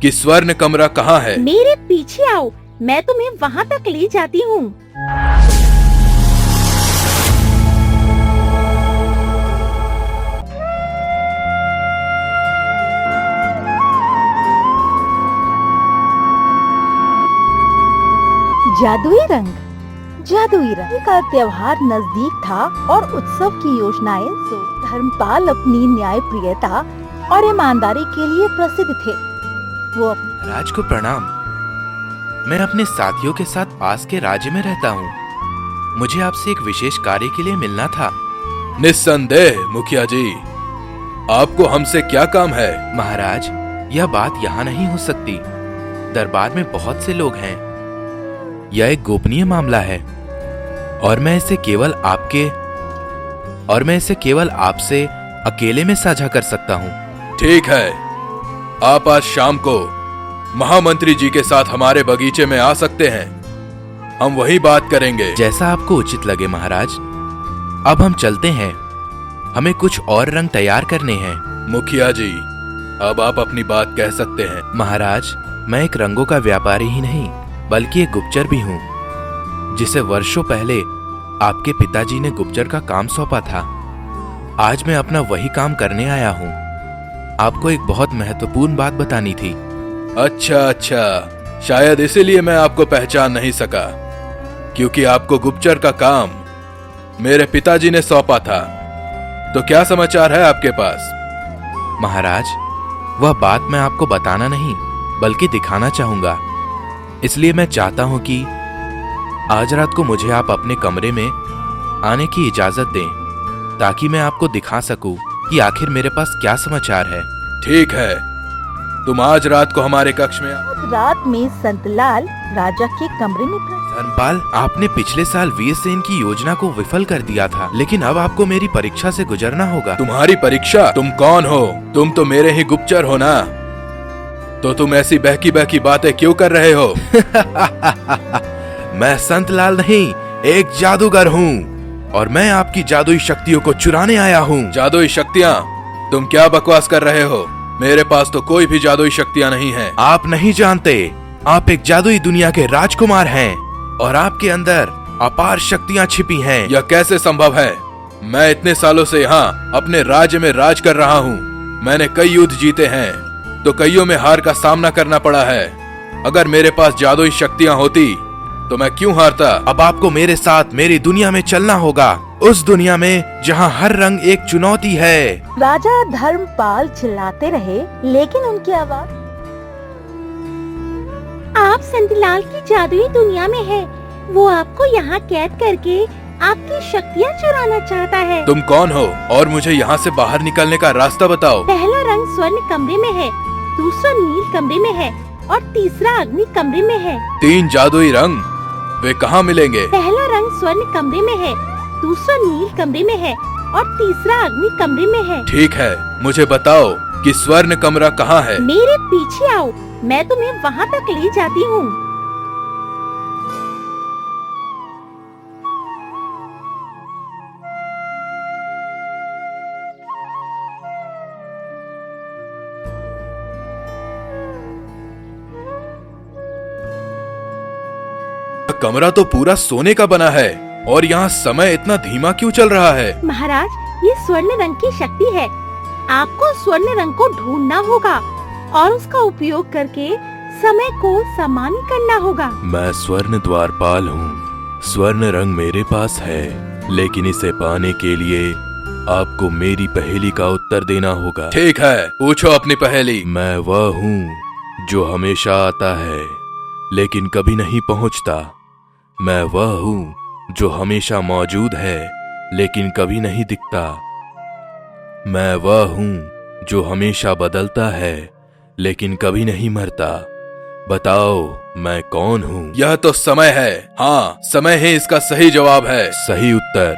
कि स्वर्ण कमरा कहाँ है। मेरे पीछे आओ, मैं तुम्हें वहाँ तक ले जाती हूँ। जादुई रंग का त्योहार नजदीक था और उत्सव की योजनाएं धर्मपाल अपनी न्यायप्रियता और ईमानदारी के लिए प्रसिद्ध थे। वो राज को प्रणाम। मैं अपने साथियों के साथ पास के राज्य में रहता हूँ। मुझे आपसे एक विशेष कार्य के लिए मिलना था। निस्संदेह मुखिया जी, आपको हमसे क्या काम है। महाराज, यह बात यहाँ नहीं हो सकती। दरबार में बहुत से लोग हैं। यह एक गोपनीय मामला है और मैं इसे केवल आपसे अकेले में साझा कर सकता हूँ। ठीक है, आप आज शाम को महामंत्री जी के साथ हमारे बगीचे में आ सकते हैं। हम वही बात करेंगे। जैसा आपको उचित लगे महाराज। अब हम चलते हैं, हमें कुछ और रंग तैयार करने हैं। मुखिया जी, अब आप अपनी बात कह सकते हैं। महाराज, मैं एक रंगों का व्यापारी ही नहीं बल्कि एक गुप्तचर भी हूँ, जिसे वर्षों पहले आपके पिताजी ने गुप्तचर का काम सौंपा था। आज मैं अपना वही काम करने आया हूँ। आपको एक बहुत महत्वपूर्ण बात बतानी थी। अच्छा, शायद इसीलिए मैं आपको पहचान नहीं सका, क्योंकि आपको गुप्तचर का काम मेरे पिताजी ने सौंपा था। तो क्या समाचार है आपके पास। महाराज, वह बात मैं आपको बताना नहीं बल्कि दिखाना चाहूंगा। इसलिए मैं चाहता हूं कि आज रात को मुझे आप अपने कमरे में आने की इजाजत दें, ताकि मैं आपको दिखा सकूं कि आखिर मेरे पास क्या समाचार है। ठीक है, तुम आज रात को हमारे कक्ष में रात में संतलाल राजा के कमरे में धर्मपाल, आपने पिछले साल वीरसेन की योजना को विफल कर दिया था, लेकिन अब आपको मेरी परीक्षा से गुजरना होगा। तुम्हारी परीक्षा? तुम कौन हो? तुम तो मेरे ही गुप्तचर हो ना, तो तुम ऐसी बहकी बहकी बातें क्यों कर रहे हो? मैं संतलाल नहीं, एक जादूगर हूँ और मैं आपकी जादुई शक्तियों को चुराने आया हूँ। जादुई शक्तियाँ? तुम क्या बकवास कर रहे हो? मेरे पास तो कोई भी जादुई शक्तियाँ नहीं है। आप नहीं जानते, आप एक जादुई दुनिया के राजकुमार हैं और आपके अंदर अपार शक्तियाँ छिपी हैं। यह कैसे संभव है? मैं इतने सालों से यहाँ अपने राज्य में राज कर रहा हूँ। मैंने कई युद्ध जीते हैं, तो कईयों में हार का सामना करना पड़ा है। अगर मेरे पास जादुई शक्तियाँ होती तो मैं क्यों हारता? अब आपको मेरे साथ मेरी दुनिया में चलना होगा, उस दुनिया में जहाँ हर रंग एक चुनौती है। राजा धर्मपाल चिल्लाते रहे, लेकिन उनकी आवाज आप संतलाल की जादुई दुनिया में है। वो आपको यहाँ कैद करके आपकी शक्तियाँ चुराना चाहता है। तुम कौन हो और मुझे यहाँ से बाहर निकलने का रास्ता बताओ। पहला रंग स्वर्ण कमरे में है, दूसरा नील कमरे में है और तीसरा अग्नि कमरे में है। 3 जादुई रंग, वे कहाँ मिलेंगे? पहला रंग स्वर्ण कमरे में है, दूसरा नील कमरे में है और तीसरा अग्नि कमरे में है। ठीक है, मुझे बताओ कि स्वर्ण कमरा कहाँ है। मेरे पीछे आओ, मैं तुम्हें वहाँ तक ले जाती हूँ। कमरा तो पूरा सोने का बना है और यहाँ समय इतना धीमा क्यों चल रहा है? महाराज, ये स्वर्ण रंग की शक्ति है। आपको स्वर्ण रंग को ढूंढना होगा और उसका उपयोग करके समय को सामान्य करना होगा। मैं स्वर्ण द्वारपाल हूँ। स्वर्ण रंग मेरे पास है, लेकिन इसे पाने के लिए आपको मेरी पहेली का उत्तर देना होगा। ठीक है, पूछो अपनी पहेली। मैं वह हूँ जो हमेशा आता है लेकिन कभी नहीं पहुँचता। मैं वह हूँ जो हमेशा मौजूद है लेकिन कभी नहीं दिखता। मैं वह हूँ जो हमेशा बदलता है लेकिन कभी नहीं मरता। बताओ मैं कौन हूँ? यह तो समय है। हाँ, समय ही इसका सही जवाब है। सही उत्तर।